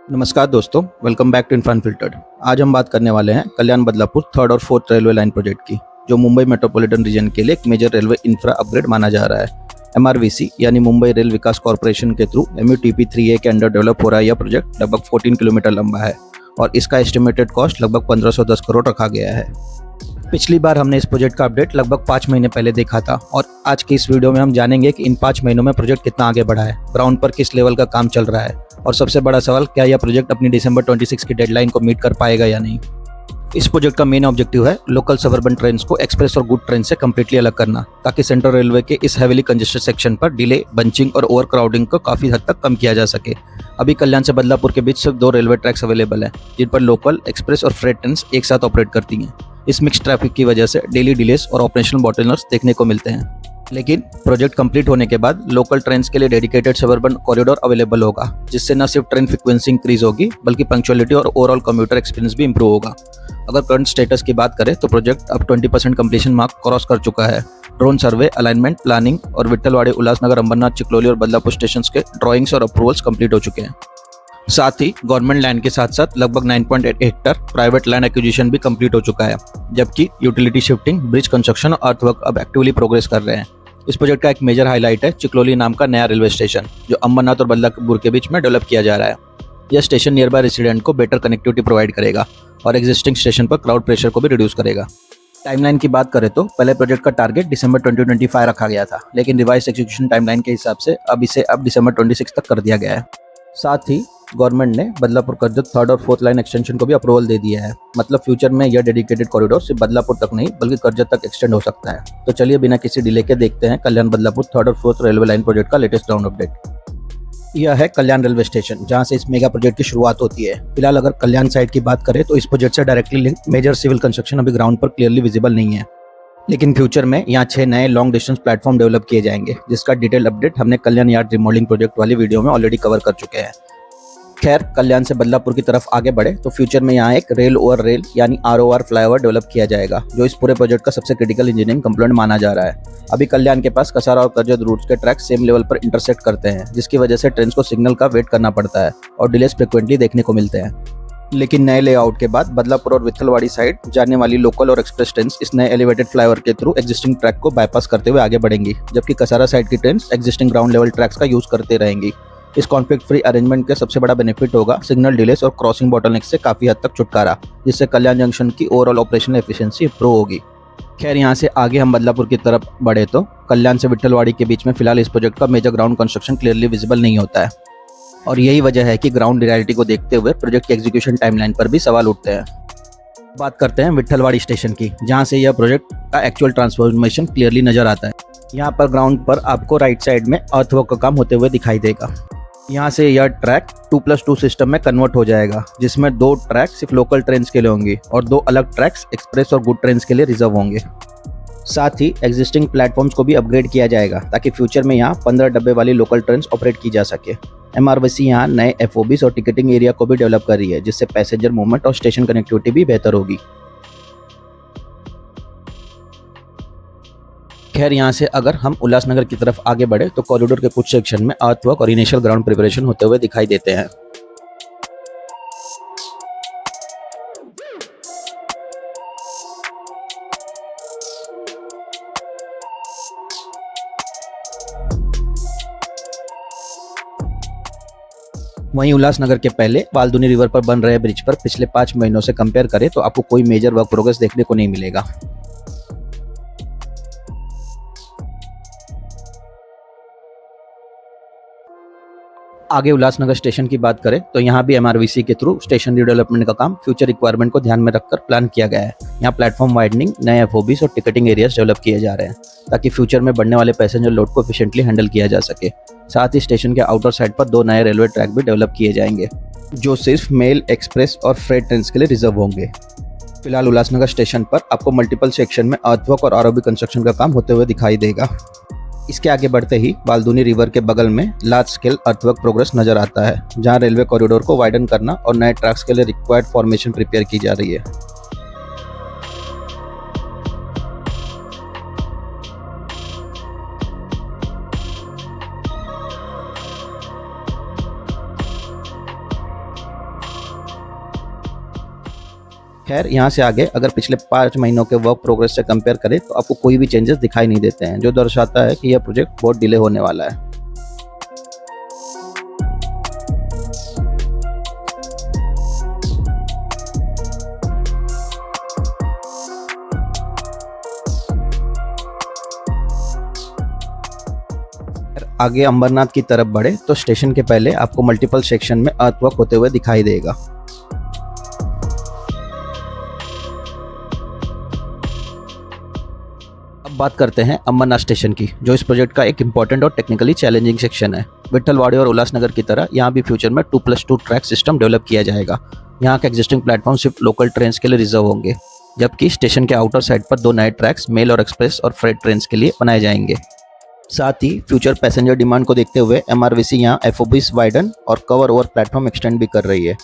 नमस्कार दोस्तों, welcome back to info unfiltered. आज हम बात करने वाले हैं कल्याण बदलापुर थर्ड और फोर्थ रेलवे लाइन प्रोजेक्ट की, जो मुंबई मेट्रोपॉलिटन रीजन के लिए एक मेजर रेलवे इंफ्रा अपग्रेड माना जा रहा है। एमआरवीसी यानी मुंबई रेल विकास कॉर्पोरेशन के थ्रू MUTP 3A के अंडर डेवलप हो रहा है। यह प्रोजेक्ट लगभग 14 किलोमीटर लंबा है और इसका एस्टिमेटेड कॉस्ट लगभग 1510 करोड़ रखा गया है। पिछली बार हमने इस प्रोजेक्ट का अपडेट लगभग 5 महीने पहले देखा था और आज की इस वीडियो में हम जानेंगे कि इन 5 महीनों में प्रोजेक्ट कितना आगे बढ़ा है, ग्राउंड पर किस लेवल का काम चल रहा है और सबसे बड़ा सवाल, क्या यह प्रोजेक्ट अपनी दिसंबर 26 की डेडलाइन को मीट कर पाएगा या नहीं। इस प्रोजेक्ट का मेन ऑब्जेक्टिव है लोकल सबर्बन ट्रेन को एक्सप्रेस और गुड ट्रेन से कम्प्लीटली अलग करना, ताकि सेंट्रल रेलवे के इस हेवीली कंजेस्टेड सेक्शन पर डिले, बंचिंग और ओवर क्राउडिंग को काफी हद तक कम किया जा सके। अभी कल्याण से बदलापुर के बीच सिर्फ 2 रेलवे ट्रैक्स अवेलेबल हैं, जिन पर लोकल, एक्सप्रेस और फ्रेट ट्रेन एक साथ ऑपरेट करती हैं। इस मिक्स ट्रैफिक की वजह से डेली डिलेस और ऑपरेशनल बॉटलनेक्स देखने को मिलते हैं। लेकिन प्रोजेक्ट कंप्लीट होने के बाद लोकल ट्रेन के लिए डेडिकेटेड सबर्बन कॉरिडोर अवेलेबल होगा, जिससे न सिर्फ ट्रेन फ्रीक्वेंसी इंक्रीज होगी बल्कि पंक्चुअलिटी और ओवरऑल कम्यूटर एक्सपीरियंस भी इंप्रूव होगा। अगर करंट स्टेटस की बात करें तो प्रोजेक्ट अब 20% कंप्लीशन मार्क क्रॉस कर चुका है। ड्रोन सर्वे, अलाइनमेंट, प्लानिंग और विट्ठलवाड़ी, उल्लासनगर, अंबरनाथ, चिकलोली और बदलापुर स्टेशन के ड्राइंग्स और अप्रूवल्स कंप्लीट हो चुके हैं। साथ ही गवर्नमेंट लैंड के साथ साथ लगभग 9.8 हेक्टर प्राइवेट लैंड एक्विजिशन भी कंप्लीट हो चुका है, जबकि यूटिलिटी शिफ्टिंग, ब्रिज कंस्ट्रक्शन और अर्थवर्क अब एक्टिवली प्रोग्रेस कर रहे हैं। इस प्रोजेक्ट का एक मेजर हाईलाइट है चिकलोली नाम का नया रेलवे स्टेशन, जो अंबरनाथ और बदलापुर के बीच में डेवलप किया जा रहा है। यह स्टेशन नियर बाय रेसिडेंट को बेटर कनेक्टिविटी प्रोवाइड करेगा और एग्जिस्टिंग स्टेशन पर क्राउड प्रेशर को भी रिड्यूस करेगा। टाइमलाइन की बात करें तो पहले प्रोजेक्ट का टारगेट दिसंबर 2025 रखा गया था, लेकिन रिवाइज एक्जीक्यूशन टाइमलाइन के हिसाब से इसे दिसंबर 26 तक कर दिया गया है। साथ ही गवर्नमेंट ने बदलापुर करजत थर्ड और फोर्थ लाइन एक्सटेंशन को भी अप्रूवल दे दिया है। मतलब फ्यूचर में यह डेडिकेटेड कॉरिडोर सिर्फ बदलापुर तक नहीं बल्कि करजत तक एक्सटेंड हो सकता है। तो चलिए बिना किसी डिले के देखते हैं कल्याण बदलापुर थर्ड और फोर्थ रेलवे लाइन प्रोजेक्ट का लेटेस्ट ग्राउंड अपडेट। यह है कल्याण रेलवे स्टेशन, जहां से इस मेगा प्रोजेक्ट की शुरुआत होती है। फिलहाल अगर कल्याण साइड की बात करें तो इस प्रोजेक्ट से directly link major civil construction अभी ग्राउंड पर क्लियरली विजिबल नहीं है, लेकिन फ्यूचर में यहाँ 6 नए लॉन्ग डिस्टेंस प्लेटफॉर्म डेवलप किए जाएंगे, जिसका डिटेल अपडेट हमने कल्याण यार्ड रिमॉडलिंग प्रोजेक्ट वाली वीडियो में ऑलरेडी कवर कर चुके हैं। खैर, कल्याण से बदलापुर की तरफ आगे बढ़े तो फ्यूचर में यहाँ एक रेल ओवर रेल यानी ROR फ्लाईओवर डेवलप किया जाएगा, जो इस पूरे प्रोजेक्ट का सबसे क्रिटिकल इंजीनियरिंग कंपोनेंट माना जा रहा है। अभी कल्याण के पास कसारा और करजत रूट्स के ट्रैक सेम लेवल पर इंटरसेक्ट करते हैं, जिसकी वजह से ट्रेन को सिग्नल का वेट करना पड़ता है और डिलेस फ्रिक्वेंटली देखने को मिलते हैं। लेकिन नए लेआउट के बाद बदलापुर और विट्ठलवाड़ी साइड जाने वाली लोकल और एक्सप्रेस ट्रेन इस नए एलिवेटेड फ्लाईओवर के थ्रू एग्जिस्टिंग ट्रैक को बाईपास करते हुए आगे बढ़ेंगी, जबकि कसारा साइड की train existing ground level tracks का यूज करते रहेंगी। इस कॉन्फ्लिक्ट फ्री अरेंजमेंट के सबसे बड़ा बेनिफिट होगा सिग्नल डिलेस और क्रॉसिंग बॉटलनेक से काफी हद तक छुटकारा, जिससे कल्याण जंक्शन की ओवरऑल ऑपरेशनल एफिशिएंसी इंप्रूव होगी। खैर, यहाँ से आगे हम बदलापुर की तरफ बढ़े तो कल्याण से विट्ठलवाड़ी के बीच में फिलहाल इस प्रोजेक्ट का major ground construction clearly visible नहीं होता है और यही वजह है कि ग्राउंड रियलिटी को देखते हुए प्रोजेक्ट की एग्जीक्यूशन टाइमलाइन पर भी सवाल उठते हैं। बात करते हैं विट्ठलवाड़ी स्टेशन की, जहाँ से यह प्रोजेक्ट का एक्चुअल ट्रांसफॉर्मेशन क्लियरली नजर आता है। यहाँ पर ग्राउंड पर आपको राइट साइड में अर्थवर्क का काम होते हुए दिखाई देगा। यहाँ से यह ट्रैक 2+2 सिस्टम में कन्वर्ट हो जाएगा, जिसमें 2 ट्रैक सिर्फ लोकल ट्रेन के लिए होंगे और 2 अलग ट्रैक्स एक्सप्रेस और गुड ट्रेन के लिए रिजर्व होंगे। साथ ही एग्जिस्टिंग प्लेटफॉर्म्स को भी अपग्रेड किया जाएगा, ताकि फ्यूचर में यहाँ 15 डब्बे वाली लोकल ट्रेन ऑपरेट की जा सके। MRVC यहाँ नए FOBs और टिकटिंग एरिया को भी डेवलप कर रही है, जिससे पैसेंजर मूवमेंट और स्टेशन कनेक्टिविटी भी बेहतर होगी। खैर, यहाँ से अगर हम उल्लासनगर की तरफ आगे बढ़े तो कॉरिडोर के कुछ सेक्शन में अर्थवर्क और इनिशियल ग्राउंड प्रिपरेशन होते हुए दिखाई देते हैं। वहीं उल्लासनगर के पहले वाल्दुनी रिवर पर बन रहे ब्रिज पर पिछले 5 महीनों से कंपेयर करें तो आपको कोई मेजर वर्क प्रोग्रेस देखने को नहीं मिलेगा। आगे उल्लासनगर स्टेशन की बात करें तो यहाँ भी MRVC के थ्रू स्टेशन रिडेवलपमेंट का काम फ्यूचर रिक्वायरमेंट को ध्यान में रखकर प्लान किया गया है। यहाँ प्लेटफॉर्म वाइडनिंग, नए FOBs और टिकटिंग एरियाज डेवलप किए जा रहे हैं, ताकि फ्यूचर में बढ़ने वाले पैसेंजर लोड को एफिशिएंटली हैंडल किया जा सके। साथ ही स्टेशन के आउटर साइड पर 2 नए रेलवे ट्रैक भी डेवलप किए जाएंगे, जो सिर्फ मेल, एक्सप्रेस और फ्रेट ट्रेन के लिए रिजर्व होंगे। फिलहाल उल्लासनगर स्टेशन पर आपको मल्टीपल सेक्शन में अर्थवर्क और ROB कंस्ट्रक्शन का काम होते हुए दिखाई देगा। इसके आगे बढ़ते ही वाल्दुनी रिवर के बगल में लार्ज स्केल अर्थवर्क प्रोग्रेस नजर आता है, जहां रेलवे कॉरिडोर को वाइडन करना और नए ट्रैक्स के लिए रिक्वायर्ड फॉर्मेशन प्रिपेयर की जा रही है। खैर यहाँ से आगे अगर पिछले 5 महीनों के वर्क प्रोग्रेस से कंपेयर करें तो आपको कोई भी चेंजेस दिखाई नहीं देते हैं, जो दर्शाता है कि यह प्रोजेक्ट बहुत डिले होने वाला है। आगे अंबरनाथ की तरफ बढ़े तो स्टेशन के पहले आपको मल्टीपल सेक्शन में अर्थवर्क होते हुए दिखाई देगा। अब बात करते हैं अंबरनाथ स्टेशन की, जो इस प्रोजेक्ट का एक इंपॉर्टेंट और टेक्निकली चैलेंजिंग सेक्शन है। विट्ठलवाड़ी और उल्लासनगर की तरह यहाँ भी फ्यूचर में 2+2 ट्रैक सिस्टम डेवलप किया जाएगा। यहाँ के एग्जिस्टिंग प्लेटफॉर्म सिर्फ लोकल ट्रेन के लिए रिजर्व होंगे, जबकि स्टेशन के आउटर साइड पर 2 नए ट्रैक्स मेल और एक्सप्रेस और फ्रेट ट्रेन के लिए बनाए जाएंगे। साथ ही फ्यूचर पैसेंजर डिमांड को देखते हुए MRVC यहाँ FOBs वाइडन और कवर ओवर प्लेटफॉर्म एक्सटेंड भी कर रही है।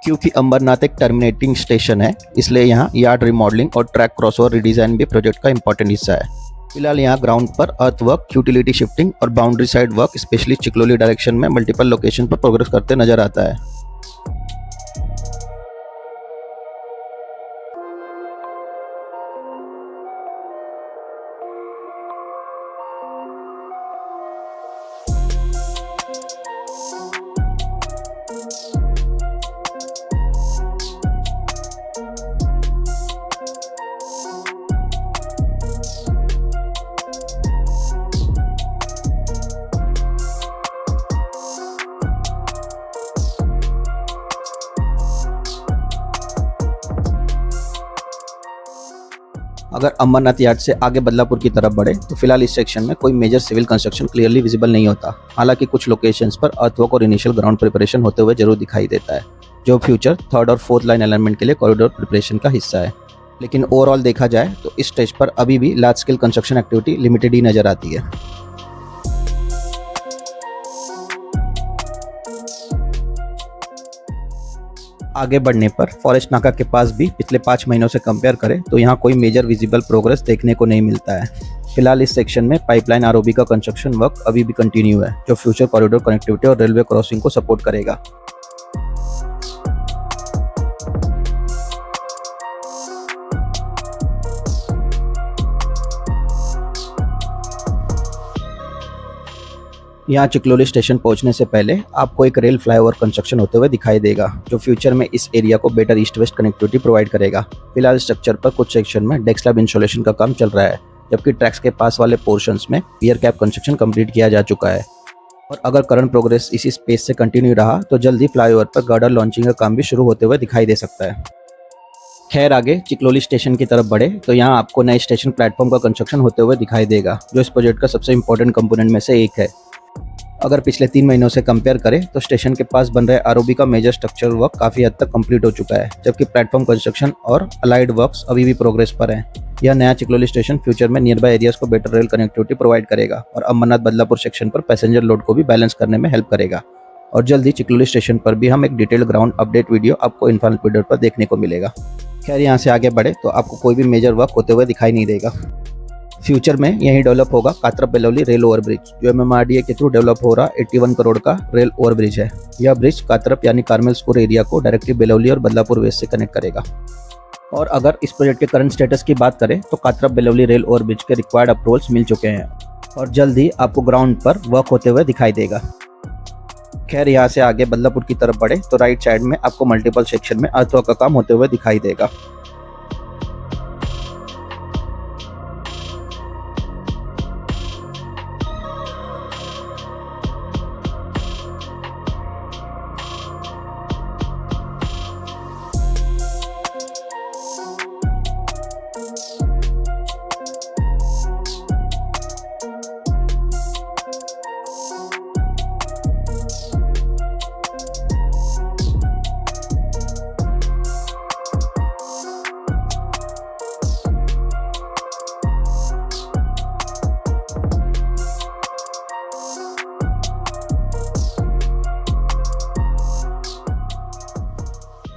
क्योंकि अंबरनाथ एक टर्मिनेटिंग स्टेशन है, इसलिए यहाँ यार्ड रिमॉडलिंग और ट्रैक क्रॉसओवर रिडिज़ाइन भी प्रोजेक्ट का इंपॉर्टेंट हिस्सा है। फिलहाल यहाँ ग्राउंड पर अर्थवर्क, यूटिलिटी शिफ्टिंग और boundary side work specially Chikloli direction में मल्टीपल लोकेशन पर प्रोग्रेस करते नजर आता है। अगर अंबरनाथ यार्ड से आगे बदलापुर की तरफ बढ़े तो फिलहाल इस सेक्शन में कोई major civil construction clearly visible नहीं होता। हालांकि कुछ लोकेशंस पर अर्थवर्क और इनिशियल ग्राउंड प्रिपरेशन होते हुए जरूर दिखाई देता है, जो फ्यूचर 3rd और 4th लाइन अलाइनमेंट के लिए कॉरिडोर प्रिपरेशन का हिस्सा है। लेकिन ओवरऑल देखा जाए तो इस स्टेज पर अभी भी large scale construction activity limited ही नजर आती है। आगे बढ़ने पर फॉरेस्ट नाका के पास भी पिछले 5 महीनों से कंपेयर करें तो यहाँ कोई मेजर विजिबल प्रोग्रेस देखने को नहीं मिलता है। फिलहाल इस सेक्शन में पाइपलाइन ROB का कंस्ट्रक्शन वर्क अभी भी कंटिन्यू है, जो फ्यूचर कॉरिडोर कनेक्टिविटी और रेलवे क्रॉसिंग को सपोर्ट करेगा। यहाँ चिकलोली स्टेशन पहुंचने से पहले आपको एक रेल फ्लाईओवर कंस्ट्रक्शन होते हुए दिखाई देगा, जो फ्यूचर में इस एरिया को better east west connectivity provide करेगा। फिलहाल स्ट्रक्चर पर कुछ सेक्शन में डेक स्लैब इंस्टॉलेशन का काम चल रहा है, जबकि ट्रैक्स के पास वाले पोर्शंस में पियर कैप कंस्ट्रक्शन कंप्लीट किया जा चुका है। और अगर करंट प्रोग्रेस इसी स्पेस से कंटिन्यू रहा तो जल्दी फ्लाईओवर पर गर्डर लॉन्चिंग का काम भी शुरू होते हुए दिखाई दे सकता है। खैर आगे चिकलोली स्टेशन की तरफ बढ़े तो यहाँ आपको नए स्टेशन प्लेटफॉर्म का कंस्ट्रक्शन होते हुए दिखाई देगा, जो इस प्रोजेक्ट का सबसे इंपॉर्टेंट कंपोनेंट में से एक है। अगर पिछले 3 महीनों से कंपेयर करें तो स्टेशन के पास बन रहे ROB का मेजर स्ट्रक्चरल वर्क काफ़ी हद तक कंप्लीट हो चुका है, जबकि प्लेटफॉर्म कंस्ट्रक्शन और अलाइड वर्क्स अभी भी प्रोग्रेस पर हैं। यह नया चिकलोली स्टेशन फ्यूचर में नियर बाय एरियाज को बेटर रेल कनेक्टिविटी प्रोवाइड करेगा और अंबरनाथ बदलापुर सेक्शन पर पैसेंजर लोड को भी बैलेंस करने में हेल्प करेगा। और जल्दी चिकलोली स्टेशन पर भी हम एक डिटेल्ड ग्राउंड अपडेट वीडियो आपको इन्फॉर्मेटिव फीडर पर देखने को मिलेगा। खैर यहाँ से आगे बढ़े तो आपको कोई भी मेजर वर्क होते हुए दिखाई नहीं देगा। फ्यूचर में यही डेवलप होगा कात्रप बेलौली रेल ओवरब्रिज, जो MMRDA के थ्रू डेवलप हो रहा 81 करोड़ का रेल ओवरब्रिज है। यह ब्रिज कात्रप यानी कार्मेलस्पुर एरिया को डायरेक्टली बेलौली और बदलापुर वेस्ट से कनेक्ट करेगा। और अगर इस प्रोजेक्ट के करंट स्टेटस की बात करें तो कात्रप बेलौली रेल ओवरब्रिज के रिक्वायर्ड अप्रूवल्स मिल चुके हैं और जल्द ही आपको ग्राउंड पर वर्क होते हुए दिखाई देगा। खैर यहाँ से आगे बदलापुर की तरफ बढ़े तो राइट साइड में आपको मल्टीपल सेक्शन में अर्थवर्क का काम होते हुए दिखाई देगा।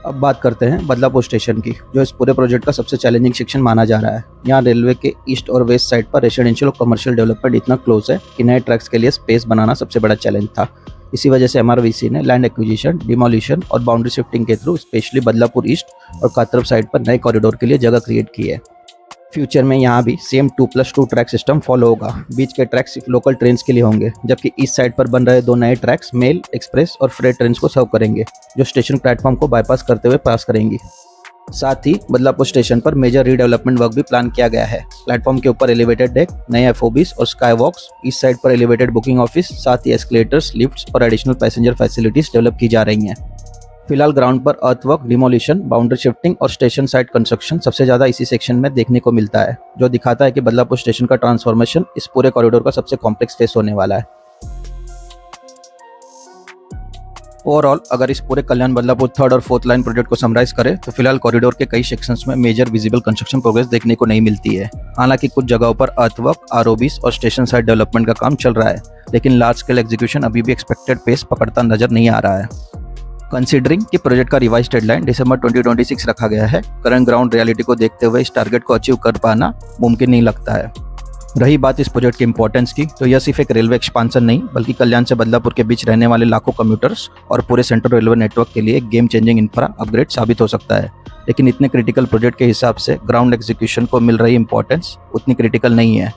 अब बात करते हैं बदलापुर स्टेशन की, जो इस पूरे प्रोजेक्ट का सबसे चैलेंजिंग सेक्शन माना जा रहा है। यहाँ रेलवे के ईस्ट और वेस्ट साइड पर रेसिडेंशियल और कमर्शियल डेवलपमेंट इतना क्लोज है कि नए ट्रैक्स के लिए स्पेस बनाना सबसे बड़ा चैलेंज था। इसी वजह से MRVC ने लैंड एक्विजिशन, डिमोलिशन और बाउंड्री शिफ्टिंग के थ्रू स्पेशली बदलापुर ईस्ट और कातरप साइड पर नए कॉरिडोर के लिए जगह क्रिएट की है। फ्यूचर में यहाँ भी सेम 2+2 ट्रैक सिस्टम फॉलो होगा। बीच के ट्रैक सिर्फ लोकल ट्रेन्स के लिए होंगे, जबकि ईस्ट साइड पर बन रहे 2 नए ट्रैक्स मेल, एक्सप्रेस और फ्रेट ट्रेन्स को सर्व करेंगे, जो स्टेशन प्लेटफॉर्म को बाईपास करते हुए पास करेंगी। साथ ही बदलापुर स्टेशन पर मेजर रीडेवलपमेंट वर्क भी प्लान किया गया है। प्लेटफॉर्म के ऊपर एलिवेटेड डेक, नए FOBs और स्काई वॉक्स, ईस्ट साइड पर एलिवेटेड बुकिंग ऑफिस, साथ ही एस्केलेटर्स, लिफ्ट्स और एडिशनल पैसेंजर फैसिलिटीज डेवलप की जा रही हैं। फिलहाल ग्राउंड पर अर्थवर्क, डिमोलिशन, बाउंड्री शिफ्टिंग और स्टेशन साइड कंस्ट्रक्शन सबसे ज़्यादा इसी सेक्शन में देखने को मिलता है, जो दिखाता है कि बदलापुर स्टेशन का ट्रांसफॉर्मेशन इस पूरे कॉरिडोर का सबसे कॉम्प्लेक्स फेस होने वाला है। ओवरऑल अगर इस पूरे कल्याण बदलापुर 3rd और 4th लाइन प्रोजेक्ट को समराइज करें तो फिलहाल कॉरिडोर के कई सेक्शंस में मेजर विजिबल कंस्ट्रक्शन प्रोग्रेस देखने को नहीं मिलती है। हालांकि कुछ जगहों पर अर्थवर्क, ROBs और स्टेशन साइड डेवलपमेंट का काम चल रहा है, लेकिन लार्ज स्केल एग्जीक्यूशन अभी भी एक्सपेक्टेड पेस पकड़ता नजर नहीं आ रहा है। कंसीडरिंग कि प्रोजेक्ट का रिवाइज डेडलाइन दिसंबर 2026 रखा गया है, करंट ग्राउंड रियलिटी को देखते हुए इस टारगेट को अचीव कर पाना मुमकिन नहीं लगता है। रही बात इस प्रोजेक्ट की इंपॉर्टेंस की, तो यह सिर्फ एक रेलवे एक्सपांसन नहीं बल्कि कल्याण से बदलापुर के बीच रहने वाले लाखों कम्यूटर्स और पूरे सेंट्रल रेलवे नेटवर्क के लिए एक गेम चेंजिंग इंफ्रा अपग्रेड साबित हो सकता है। लेकिन इतने क्रिटिकल प्रोजेक्ट के हिसाब से ग्राउंड एग्जीक्यूशन को मिल रही इंपॉर्टेंस उतनी क्रिटिकल नहीं है।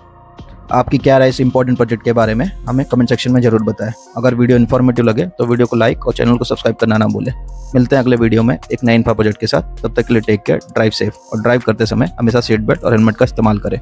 आपकी क्या राय इस इंपॉर्टेंट प्रोजेक्ट के बारे में हमें कमेंट सेक्शन में जरूर बताएं। अगर वीडियो इन्फॉर्मेटिव लगे तो वीडियो को लाइक और चैनल को सब्सक्राइब करना ना भूलें। मिलते हैं अगले वीडियो में एक नए इंफ्रा प्रोजेक्ट के साथ। तब तक के लिए टेक केयर, ड्राइव सेफ और ड्राइव करते समय हमेशा सीट बेल्ट और हेलमेट का इस्तेमाल करें।